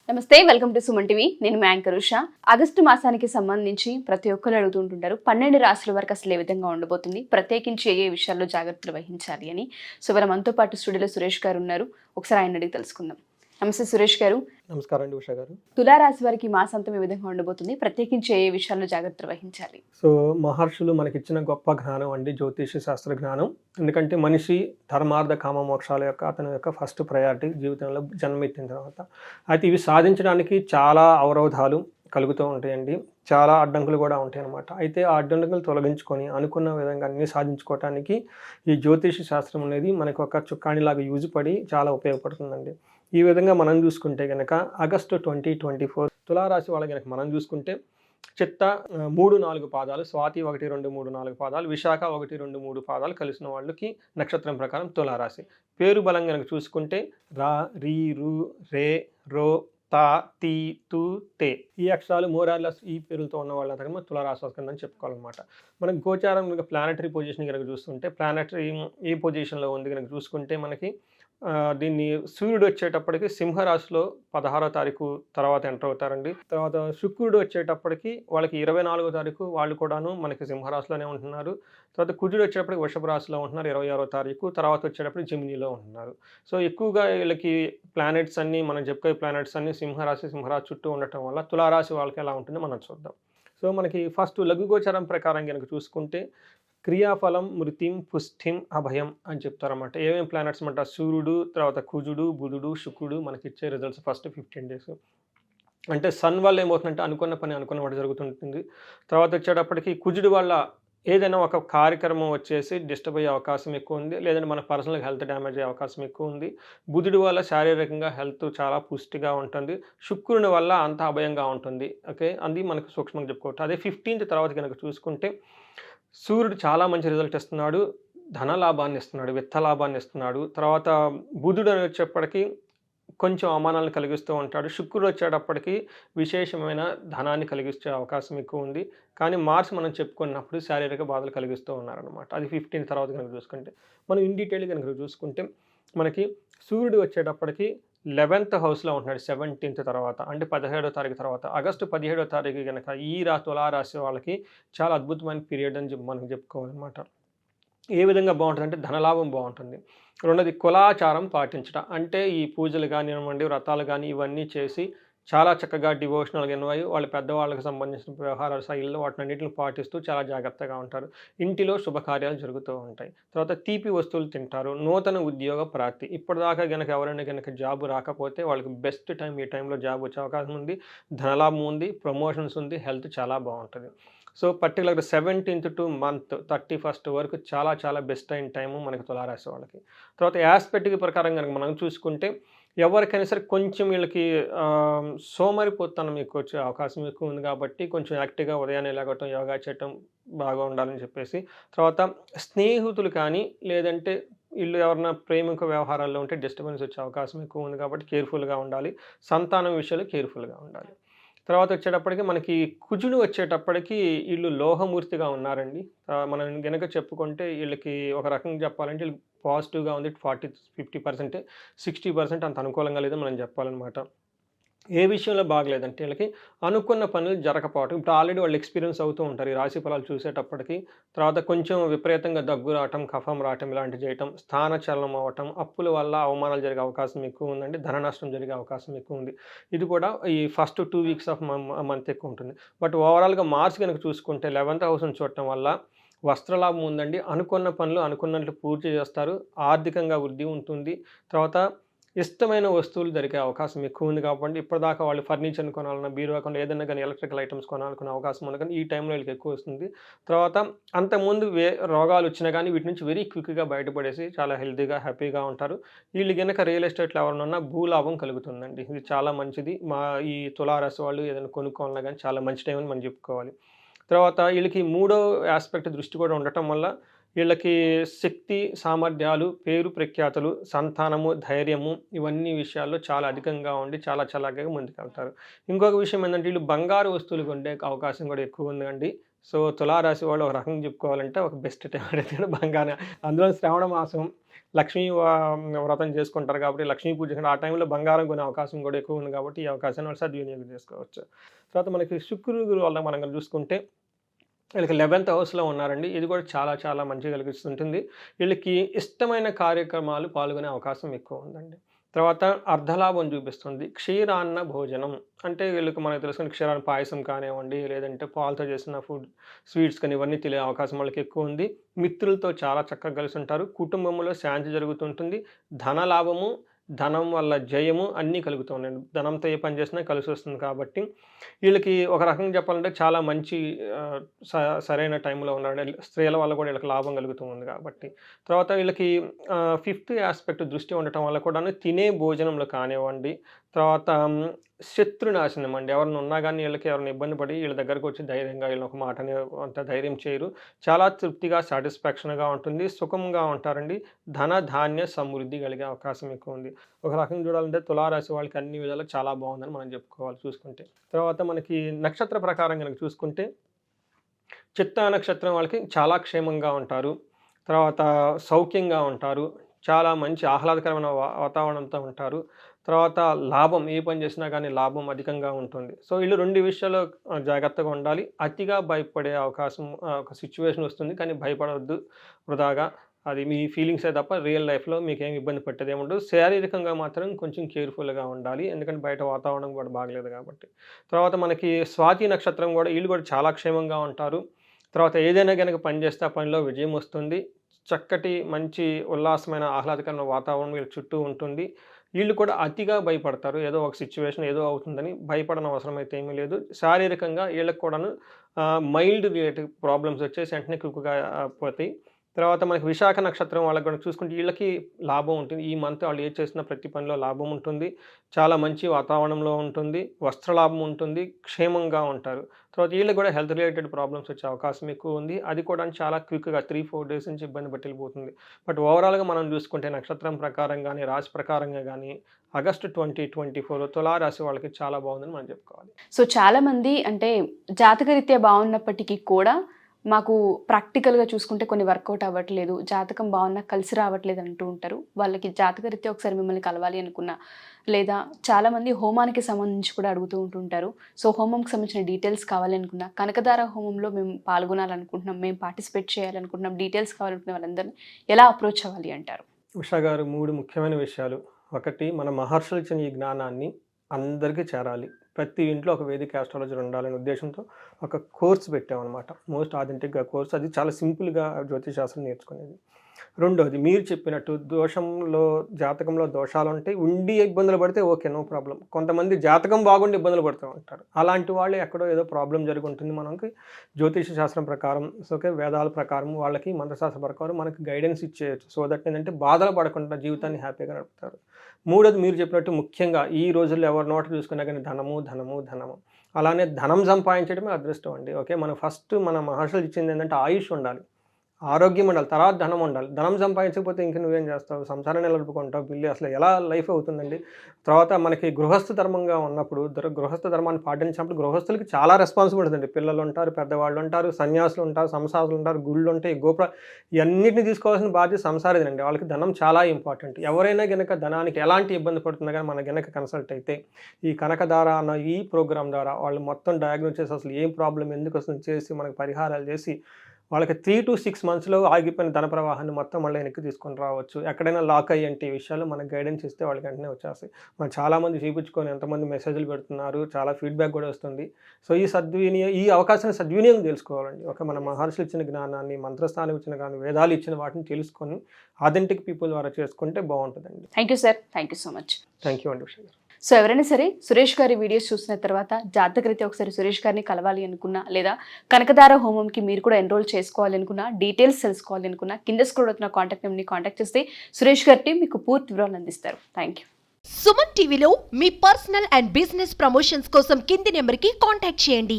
నమస్తే, welcome to Suman TV. నేను మీ anchor Usha. August మాసానికి సంబంధించి ప్రతి ఒక్కరు అడుగుతుంటుంటారు 12 రాశుల వరకు అసలు ఏ విధంగా ఉండబోతుంది, ప్రత్యేకించి ఏ విషయాల్లో జాగ్రత్తలు వహించాలి అని. సో మరి మనతో పాటు స్టూడియోలో సురేష్ గారు ఉన్నారు. ఒకసారి ఆయన అడిగి తెలుసుకుందాం. నమస్తే సురేష్ గారు. నమస్కారం అండి ఉషా గారు. తులారాశి వారికి మాసాంతం ఏ విధంగా ఉండబోతుంది, ప్రత్యేకించి ఏ విషయాల్లో జాగ్రత్తలు వహించాలి? సో మహర్షులు మనకిచ్చిన గొప్ప జ్ఞానం అండి జ్యోతిష శాస్త్ర జ్ఞానం. ఎందుకంటే మనిషి ధర్మార్థ కామ మోక్షాల యొక్క అతని యొక్క ఫస్ట్ ప్రయారిటీ జీవితంలో జన్మెత్తిన తర్వాత. అయితే ఇవి సాధించడానికి చాలా అవరోధాలు కలుగుతూ ఉంటాయండి, చాలా అడ్డంకులు కూడా ఉంటాయి అన్నమాట. అయితే ఆ అడ్డంకులు తొలగించుకొని అనుకున్న విధంగా అన్ని సాధించుకోవటానికి ఈ జ్యోతిష శాస్త్రం అనేది మనకు ఒక చుక్కాణిలాగా యూజ్ పడి చాలా ఉపయోగపడుతుందండి. ఈ విధంగా మనం చూసుకుంటే కనుక ఆగస్టు 2024 తులారాశి వాళ్ళకి కనుక మనం చూసుకుంటే చిత్త 3-4 పాదాలు, స్వాతి 1-2-3-4 పాదాలు, విశాఖ 1-2-3 పాదాలు కలిసిన వాళ్ళకి నక్షత్రం ప్రకారం తులారాశి. పేరు బలం కనుక చూసుకుంటే రా, రీ, రు, రే, రో, తా, తీ, తు, తే. ఈ అక్షరాలు మోరార్లెస్ ఈ పేరులతో ఉన్న వాళ్ళంతా తులారాశి వస్తుందని చెప్పుకోవాలన్నమాట. మనకి గోచారం కనుక ప్లానటరీ పొజిషన్ కనుక చూస్తుంటే ప్లానటరీ ఏ పొజిషన్లో ఉంది కనుక చూసుకుంటే మనకి దీన్ని సూర్యుడు వచ్చేటప్పటికి సింహరాశిలో 16వ తారీఖు తర్వాత ఎంటర్ అవుతారండి. తర్వాత శుక్రుడు వచ్చేటప్పటికి వాళ్ళకి 24వ తారీఖు వాళ్ళు కూడాను మనకి సింహరాశిలోనే ఉంటున్నారు. తర్వాత కుజుడు వచ్చేటప్పటికి వృషభ రాశిలో ఉంటున్నారు 26వ తారీఖు. తర్వాత వచ్చేటప్పటికి జెమినీలో ఉంటున్నారు. సో ఎక్కువగా వీళ్ళకి ప్లానెట్స్ అన్నీ మనం చెప్పుకోే ప్లానెట్స్ అన్నీ సింహరాశి చుట్టూ ఉండటం వల్ల తులారాశి వాళ్ళకి ఎలా ఉంటుందో మనం చూద్దాం. సో మనకి ఫస్ట్ లఘుగోచరం ప్రకారం కనుక చూసుకుంటే క్రియాఫలం మృతిం పుష్టిం అభయం అని చెప్తారన్నమాట. ఏమేమి ప్లానెట్స్ అన్నమాట సూర్యుడు, తర్వాత కుజుడు, బుధుడు, శుక్రుడు మనకి ఇచ్చే రిజల్ట్స్ ఫస్ట్ 15 days. అంటే సన్ వల్ల ఏమవుతుందంటే అనుకున్న పని అనుకున్న వాటి జరుగుతుంటుంది. తర్వాత వచ్చేటప్పటికి కుజుడు వల్ల ఏదైనా ఒక కార్యక్రమం వచ్చేసి డిస్టర్బ్ అయ్యే అవకాశం ఎక్కువ ఉంది, లేదంటే మన పర్సనల్ హెల్త్ డ్యామేజ్ అయ్యే అవకాశం ఎక్కువ ఉంది. బుధుడి వల్ల శారీరకంగా హెల్త్ చాలా పుష్టిగా ఉంటుంది. శుక్రుని వల్ల అంత అభయంగా ఉంటుంది. ఓకే, అది మనకు సూక్ష్మంగా చెప్పుకోవచ్చు. అదే 15th తర్వాత కనుక చూసుకుంటే సూర్యుడు చాలా మంచి రిజల్ట్ ఇస్తున్నాడు, ధన లాభాన్ని ఇస్తున్నాడు, విత్త లాభాన్ని ఇస్తున్నాడు. తర్వాత బుధుడు అని వచ్చేప్పటికీ కొంచెం అవమానాలను కలిగిస్తూ ఉంటాడు. శుక్రుడు వచ్చేటప్పటికి విశేషమైన ధనాన్ని కలిగించే అవకాశం ఎక్కువ ఉంది. కానీ మార్స్ మనం చెప్పుకున్నప్పుడు శారీరక బాధలు కలిగిస్తూ ఉన్నారనమాట. అది 15 తర్వాత కనుక చూసుకుంటే మనం ఇన్ డీటెయిల్ కనుక చూసుకుంటే మనకి సూర్యుడు వచ్చేటప్పటికి 11th హౌస్లో ఉంటున్నాడు 17th తర్వాత, అంటే 17వ తారీఖు తర్వాత. ఆగస్టు 17వ తారీఖు కనుక ఈ తులారాశి వాళ్ళకి చాలా అద్భుతమైన పీరియడ్ అని మనం చెప్పుకోవాలన్నమాట. ఏ విధంగా బాగుంటుందంటే ధనలాభం బాగుంటుంది. రెండోది కులాచారం పాటించడం, అంటే ఈ పూజలు కానివ్వండి, వ్రతాలు కానీ ఇవన్నీ చేసి చాలా చక్కగా డివోషనల్గా ఇన్వాల్వ్ వాళ్ళ పెద్దవాళ్ళకి సంబంధించిన వ్యవహారాల శైలిలో వాటినన్నింటిని పాటిస్తూ చాలా జాగ్రత్తగా ఉంటారు. ఇంటిలో శుభకార్యాలు జరుగుతూ ఉంటాయి. తర్వాత తీపి వస్తువులు తింటారు. నూతన ఉద్యోగ ప్రాప్తి, ఇప్పటిదాకా కనుక ఎవరైనా కనుక జాబ్ రాకపోతే వాళ్ళకి బెస్ట్ టైం ఈ టైంలో జాబ్ వచ్చే అవకాశం ఉంది, ధనలాభం ఉంది, ప్రమోషన్స్ ఉంది, హెల్త్ చాలా బాగుంటుంది. సో పర్టికులర్గా 17th to month 31st వరకు చాలా చాలా బెస్ట్ అయిన టైము మనకి తులారాశి వాళ్ళకి. తర్వాత యాస్పెక్ట్ ప్రకారం కనుక మనం చూసుకుంటే ఎవరికైనా సరే కొంచెం వీళ్ళకి సోమరిపోతనం ఎక్కువ వచ్చే అవకాశం ఎక్కువ ఉంది కాబట్టి కొంచెం యాక్టివ్గా ఉదయాన్నే లేగటం, యోగా చేయటం బాగా ఉండాలని చెప్పేసి. తర్వాత స్నేహితులు కానీ లేదంటే వీళ్ళు ఎవరైనా ప్రేమిక వ్యవహారాల్లో ఉంటే డిస్టర్బెన్స్ వచ్చే అవకాశం ఎక్కువ ఉంది కాబట్టి కేర్ఫుల్గా ఉండాలి. సంతానం విషయాలు కేర్ఫుల్గా ఉండాలి. తర్వాత వచ్చేటప్పటికి మనకి కుజుడు వచ్చేటప్పటికి వీళ్ళు లోహమూర్తిగా ఉన్నారండి. మనం గనక చెప్పుకుంటే వీళ్ళకి ఒక రకంగా చెప్పాలంటే వీళ్ళు పాజిటివ్గా ఉంది 40-50%, 60% అంత అనుకూలంగా లేదని మనం చెప్పాలన్నమాట. ఏ విషయంలో బాగలేదంటే వీళ్ళకి అనుకున్న పనులు జరగకపోవటం. ఇప్పుడు ఆల్రెడీ వాళ్ళు ఎక్స్పీరియన్స్ అవుతూ ఉంటారు ఈ రాశి ఫలాలు చూసేటప్పటికి. తర్వాత కొంచెం విపరీతంగా దగ్గు రావటం, కఫం రావటం ఇలాంటివి చేయటం, స్థానచలనం అవ్వటం, అప్పుల వల్ల అవమానాలు జరిగే అవకాశం ఎక్కువ ఉందండి, ధన నష్టం జరిగే అవకాశం ఎక్కువ ఉంది. ఇది కూడా ఈ ఫస్ట్ 2 weeks ఆఫ్ మంత్ ఎక్కువ ఉంటుంది. బట్ ఓవరాల్గా మార్చ్ కనుక చూసుకుంటే 11th హౌస్ని చూడటం వల్ల వస్త్రలాభం ఉందండి. అనుకున్న పనులు అనుకున్నట్లు పూర్తి చేస్తారు, ఆర్థికంగా వృద్ధి ఉంటుంది. తర్వాత ఇష్టమైన వస్తువులు దొరికే అవకాశం ఎక్కువ ఉంది కాబట్టి ఇప్పటిదాకా వాళ్ళు ఫర్నిచర్ని కొనాలన్నా, బీరువా కొనాలి, ఏదైనా కానీ ఎలక్ట్రికల్ ఐటమ్స్ కొనాలనుకునే అవకాశం ఉంది కానీ ఈ టైంలో వీళ్ళకి ఎక్కువ వస్తుంది. తర్వాత అంతకుముందు రోగాలు వచ్చినా కానీ వీటి నుంచి వెరీ క్విక్గా బయటపడేసి చాలా హెల్తీగా హ్యాపీగా ఉంటారు. వీళ్ళు కనుక రియల్ ఎస్టేట్లో ఎవరినన్నా భూలాభం కలుగుతుందండి. ఇది చాలా మంచిది. ఈ తులారాశి వాళ్ళు ఏదైనా కొనుక్కోవాలన్నా కానీ చాలా మంచి టైం అని మనం చెప్పుకోవాలి. తర్వాత వీళ్ళకి 3వ ఆస్పెక్ట్ దృష్టి కూడా ఉండటం వల్ల వీళ్ళకి శక్తి, సామర్థ్యాలు, పేరు ప్రఖ్యాతులు, సంతానము, ధైర్యము ఇవన్నీ విషయాల్లో చాలా అధికంగా ఉండి చాలా చలాకగా ముందుకెళ్తారు. ఇంకొక విషయం ఏంటంటే వీళ్ళు బంగారు వస్తువులు కొండే అవకాశం కూడా ఎక్కువ ఉందండి. సో తులారాశి వాళ్ళు ఒక రకంగా చెప్పుకోవాలంటే ఒక బెస్ట్ టైం అయితే బంగారం. అందులో శ్రావణ మాసం లక్ష్మీ వ్రతం చేసుకుంటారు కాబట్టి లక్ష్మీ పూజ ఆ టైంలో బంగారం కొనే అవకాశం కూడా ఎక్కువ ఉంది కాబట్టి ఈ అవకాశాన్ని వాళ్ళు సద్వినియోగం చేసుకోవచ్చు. తర్వాత మనకి శుక్రుడు వల్ల మనం కనుక చూసుకుంటే వీళ్ళకి 11th హౌస్లో ఉన్నారండి. ఇది కూడా చాలా చాలా మంచి కలిగిస్తుంటుంది. వీళ్ళకి ఇష్టమైన కార్యక్రమాలు పాల్గొనే అవకాశం ఎక్కువ ఉందండి. తర్వాత అర్ధలాభం చూపిస్తుంది. క్షీరాన్న భోజనం అంటే వీళ్ళకి మనకు తెలుసుకుని క్షీరాన్న పాయసం కానివ్వండి, లేదంటే పాలతో చేసిన ఫుడ్ స్వీట్స్ కానీ ఇవన్నీ తెలియ అవకాశం వాళ్ళకి ఎక్కువ ఉంది. మిత్రులతో చాలా చక్కగా కలిసి ఉంటారు. కుటుంబంలో శాంతి జరుగుతుంటుంది. ధనలాభము, ధనం వల్ల జయము అన్నీ కలుగుతూ ఉన్నాయండి. ధనంతో ఏ పని చేసినా కలిసి వస్తుంది కాబట్టి వీళ్ళకి ఒక రకంగా చెప్పాలంటే చాలా మంచి సరైన టైంలో ఉన్నారండి. స్త్రీల వల్ల కూడా వీళ్ళకి లాభం కలుగుతూ ఉంది కాబట్టి. తర్వాత వీళ్ళకి 5th ఆస్పెక్ట్ దృష్టి ఉండటం వల్ల కూడా తినే భోజనంలో కానివ్వండి, తర్వాత శత్రునాశనం అండి. ఎవరైనా ఉన్నా కానీ వీళ్ళకి ఎవరైనా ఇబ్బంది పడి వీళ్ళ దగ్గరకు వచ్చి ధైర్యంగా వీళ్ళని ఒక మాటని అంత ధైర్యం చేయరు. చాలా తృప్తిగా సాటిస్ఫాక్షన్గా ఉంటుంది. సుఖంగా ఉంటారండి. ధన ధాన్య సమృద్ధి కలిగే అవకాశం ఎక్కువ ఉంది. ఒక రకంగా చూడాలంటే తులారాశి వాళ్ళకి అన్ని విధాలు చాలా బాగుందని మనం చెప్పుకోవాలి చూసుకుంటే. తర్వాత మనకి నక్షత్ర ప్రకారం కనుక చూసుకుంటే చిత్తా నక్షత్రం వాళ్ళకి చాలా క్షేమంగా ఉంటారు. తర్వాత సౌఖ్యంగా ఉంటారు. చాలా మంచి ఆహ్లాదకరమైన వాతావరణంతో ఉంటారు. తర్వాత లాభం ఏ పని చేసినా కానీ లాభం అధికంగా ఉంటుంది. సో వీళ్ళు 2 విషయాల్లో జాగ్రత్తగా ఉండాలి. అతిగా భయపడే అవకాశం ఒక సిచ్యువేషన్ వస్తుంది, కానీ భయపడవద్దు వృధాగా. అది మీ ఫీలింగ్సే తప్ప రియల్ లైఫ్లో మీకు ఏమి ఇబ్బంది పెట్టేది ఏముండదు. శారీరకంగా మాత్రం కొంచెం కేర్ఫుల్గా ఉండాలి, ఎందుకంటే బయట వాతావరణం కూడా బాగలేదు కాబట్టి. తర్వాత మనకి స్వాతి నక్షత్రం కూడా వీళ్ళు కూడా చాలా క్షేమంగా ఉంటారు. తర్వాత ఏదైనా కనుక పని చేస్తే ఆ పనిలో విజయం వస్తుంది. చక్కటి మంచి ఉల్లాసమైన ఆహ్లాదకరమైన వాతావరణం వీళ్ళ చుట్టూ ఉంటుంది. వీళ్ళు కూడా అతిగా భయపడతారు. ఏదో ఒక సిచ్యువేషన్ ఏదో అవుతుందని భయపడని అవసరం అయితే ఏమీ లేదు. శారీరకంగా వీళ్ళకి కూడాను మైల్డ్ రిలేటెడ్ ప్రాబ్లమ్స్ వచ్చేసి వెంటనే క్విక్గా పోతాయి. తర్వాత మనకి విశాఖ నక్షత్రం వాళ్ళకి కూడా చూసుకుంటే వీళ్ళకి లాభం ఉంటుంది. ఈ మంత్ వాళ్ళు ఏ చేసిన ప్రతి పనిలో లాభం ఉంటుంది. చాలా మంచి వాతావరణంలో ఉంటుంది. వస్త్రలాభం ఉంటుంది. క్షేమంగా ఉంటారు. తర్వాత వీళ్ళకి కూడా హెల్త్ రిలేటెడ్ ప్రాబ్లమ్స్ వచ్చే అవకాశం ఎక్కువ ఉంది. అది కూడా చాలా క్విక్గా 3-4 డేస్ నుంచి ఇబ్బంది పట్టిపోతుంది. బట్ ఓవరాల్గా మనం చూసుకుంటే నక్షత్రం ప్రకారం కానీ రాశి ప్రకారంగా కానీ ఆగస్టు 2024 తులారాశి వాళ్ళకి చాలా బాగుందని మనం చెప్పుకోవాలి. సో చాలామంది అంటే జాతకరీత్యా బాగున్నప్పటికీ కూడా మాకు ప్రాక్టికల్గా చూసుకుంటే కొన్ని వర్కౌట్ అవ్వట్లేదు, జాతకం బాగున్నా కలిసి రావట్లేదు అంటూ ఉంటారు. వాళ్ళకి జాతకరీత్యా ఒకసారి మిమ్మల్ని కలవాలి అనుకున్నా, లేదా చాలామంది హోమానికి సంబంధించి కూడా అడుగుతూ ఉంటుంటారు. సో హోమంకి సంబంధించిన డీటెయిల్స్ కావాలనుకున్నా, కనకదార హోమంలో మేము పాల్గొనాలనుకుంటున్నాం, మేము పార్టిసిపేట్ చేయాలనుకుంటున్నాం, డీటెయిల్స్ కావాలనుకునే వాళ్ళందరినీ ఎలా అప్రోచ్ అవ్వాలి అంటారు? ఉషా గారు, 3 ముఖ్యమైన విషయాలు. ఒకటి, మన మహర్షులు ఇచ్చిన ఈ జ్ఞానాన్ని అందరికీ చేరాలి. ప్రతి ఇంట్లో ఒక వేదిక ఆస్ట్రాలజీ ఉండాలనే ఉద్దేశంతో ఒక కోర్స్ పెట్టామన్నమాట. మోస్ట్ ఆథెంటిక్గా కోర్స్. అది చాలా సింపుల్గా జ్యోతిషాస్త్రం నేర్చుకునేది. రెండోది, మీరు చెప్పినట్టు దోషంలో జాతకంలో దోషాలు ఉంటాయి, ఉండి ఇబ్బందులు పడితే ఓకే, నో ప్రాబ్లం. కొంతమంది జాతకం బాగుండి ఇబ్బందులు పడుతూ ఉంటారు. అలాంటి వాళ్ళు ఎక్కడో ఏదో ప్రాబ్లం జరిగి ఉంటుంది. మనకి జ్యోతిష శాస్త్రం ప్రకారం, ఓకే, వేదాల ప్రకారం, వాళ్ళకి మంత్రశాస్త్రం ప్రకారం మనకి గైడెన్స్ ఇచ్చేయచ్చు. సో దట్ ఏంటంటే బాధలు పడకుండా జీవితాన్ని హ్యాపీగా నడుపుతారు. మూడోది, మీరు చెప్పినట్టు ముఖ్యంగా ఈ రోజుల్లో ఎవరి నోట చూసుకున్నా కానీ ధనము. అలానే ధనం సంపాదించడమే అదృష్టం అండి. ఓకే, మన మహర్షులు ఇచ్చింది ఏంటంటే ఆయుష్ ఉండాలి, ఆరోగ్యం ఉండాలి, తర్వాత ధనం ఉండాలి. ధనం సంపాదించకపోతే ఇంక నువ్వేం చేస్తావు? సంసారాన్ని నిలుపుకుంటావు, బిల్లు అసలు ఎలా లైఫ్ అవుతుందండి. తర్వాత మనకి గృహస్థ ధర్మంగా ఉన్నప్పుడు, గృహస్థ ధర్మాన్ని పాటించినప్పుడు గృహస్థులకి చాలా రెస్పాన్సిబిలిటీ ఉంటుంది. పిల్లలు ఉంటారు, పెద్దవాళ్ళు ఉంటారు, సన్యాసులు ఉంటారు, సంసారాలు ఉంటారు, గుళ్ళు ఉంటాయి, ఇవన్నిటిని తీసుకోవాల్సిన బాధ్యత సంసారిదండి. వాళ్ళకి ధనం చాలా ఇంపార్టెంట్. ఎవరైనా గనక ధనానికి ఎలాంటి ఇబ్బంది పడుతున్నా కానీ మన గనక కన్సల్ట్ అయితే ఈ కనకదార అన్న ఈ ప్రోగ్రామ్ ద్వారా వాళ్ళు మొత్తం డయాగ్నోస్ చేసి అసలు ఏం ప్రాబ్లం ఎందుకు వస్తుంది చేసి మనకి పరిహారాలు చేసి వాళ్ళకి 3 to 6 monthsలో ఆగిపోయిన ధన ప్రవాహాన్ని మొత్తం మళ్ళీ వెనక్కి తీసుకొని రావచ్చు. ఎక్కడైనా లాక్ అయ్యేంటి విషయాలు మనకు గైడెన్స్ ఇస్తే వాళ్ళకి వెంటనే వచ్చేస్తాయి. మనం చాలామంది చూపించుకొని ఎంతమంది మెసేజ్లు పెడుతున్నారు, చాలా ఫీడ్బ్యాక్ కూడా వస్తుంది. సో ఈ అవకాశాన్ని సద్వినియోగం తెలుసుకోవాలండి. మన మహర్షులు ఇచ్చిన జ్ఞానాన్ని, మంత్రస్థానం ఇచ్చిన కానీ వేదాలు ఇచ్చిన వాటిని తెలుసుకొని ఆథెంటిక్ పీపుల్ ద్వారా చేసుకుంటే బాగుంటుందండి. Thank you sir, thank you so much. Thank you అండి ఉషా గారు. సో ఎవరైనా సరే సురేష్ గారి వీడియోస్ చూసిన తర్వాత జాతకరీత్యా ఒకసారి సురేష్ గారిని కలవాలి అనుకున్నా, లేదా కనకదార హోమంకి మీరు కూడా ఎన్రోల్ చేసుకోవాలి అనుకున్నా, డీటెయిల్స్ తెలుసుకోవాలి అనుకున్నా, కింద స్క్రోల్ అవుతున్న కాంటాక్ట్ నెంబర్ని కాంటాక్ట్ చేస్తే సురేష్ గారి టీం మీకు పూర్తి వివరాలు అందిస్తారు. Thank you. సుమన్ టీవీలో మీ పర్సనల్ అండ్ బిజినెస్ ప్రమోషన్స్ కోసం కింది నెంబర్కి కాంటాక్ట్ చేయండి.